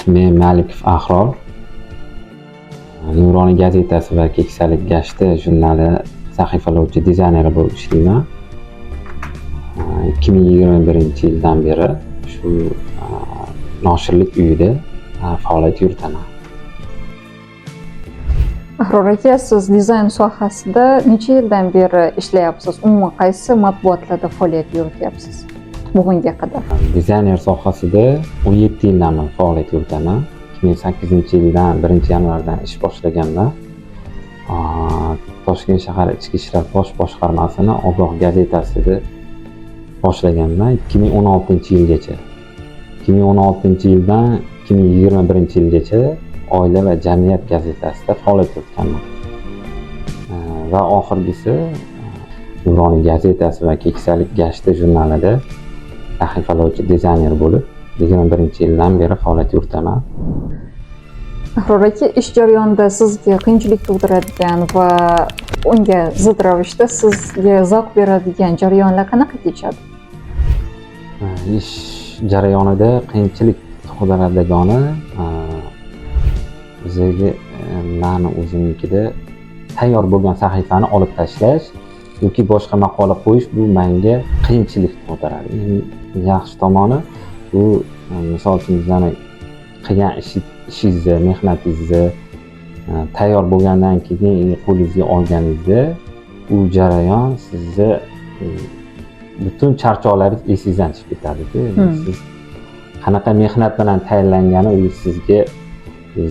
Men Malikov Ahror, Nuroniy gazetasi va Keksalik gazeti jurnali sahifalovchi dizayneri bo'lib ishlayman. 2021-yildan beri shu noshirlik uyida faoliyat yuritaman. Ahror aka, siz dizayn sohasida necha yildan beri ishlayapsiz? Umuman qaysi matbuotlarda faoliyat yurityapsiz bugunga qadar? Dizayner sohasida 17 yildan beri faoliyat yuritaman. 2008-yildan 1-yanvardan ish boshlaganman. Toshkent shahar Ichki ishlar bosh boshqarmasini Ogoh gazetasida boshlaganman 2016-yilgacha. 2016-yildan 2021-yilgacha Oila va jamiyat gazetasida faoliyat yuritganman. Va oxirgisi Nuroniy gazetasi va Keksalik gazeti jurnalida sahifalovchi dizayner bo'lib 21-yildan beri faoliyat yuritaman. Ahror aka, ish jarayonida sizga qiyinchilik tug'diradigan va unga zid ravishda sizga zavq beradigan jarayonlar qanaqa kechadi? Ish jarayonida qiyinchilik tug'diradigani bizga meni o'zimnikida tayyor bo'lgan sahifani olib tashlash yoki boshqa maqola qo'yish bu menga qiyinchilik tug'diradi. Yaxshi tomoni bu misol uchun bizlarni qilgan ishingizni, mehnatingizni tayyor bo'lgandan keyin qo'lingizga olganingizda u jarayon sizni butun charchoqlaringiz esingizdan chiqib ketadi. Siz qanaqa mehnat bilan tayyorlangani u sizga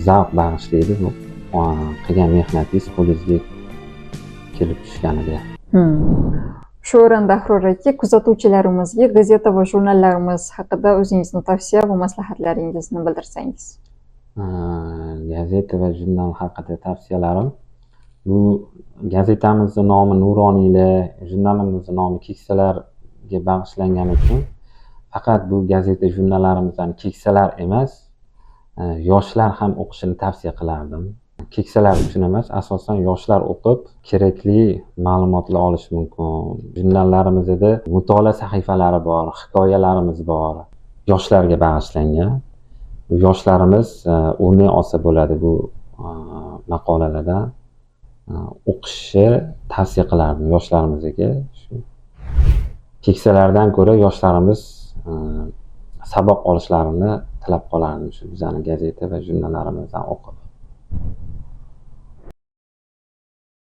zavq bag'ishlaydi. Bu qilgan mehnatingiz qo'lingizga kelib tushganida. Shu o'rinda Ahror aka, kuzatuvchilarimizga gazeta va jurnallarimiz haqida o'zingizni tavsiya va maslahatlaringizni bildirsangiz. Gazeta va jurnal haqida tavsiyalarim: bu gazetamizning nomi Nuroniylar, jurnalimizning nomi Keksalarga bag'ishlangani uchun faqat bu gazeta jurnallarimizdan keksalar emas, yoshlar ham o'qishini tavsiya qilardim. Keksalar uchun emas, asosan yoshlar o'qib kerakli ma'lumotlar olish mumkin. Jurnallarimizda mutolaa sahifalari bor, hikoyalarimiz bor, yoshlarga bag'ishlangan. Yoshlarimiz o'rnak olsa bo'ladi bu maqolalardan. O'qishni tavsiya qilardim yoshlarimizga. Keksalardan ko'ra yoshlarimiz saboq olishlarini tilab qolardim shu bizning gazeta va jurnallarimizdan o'qib.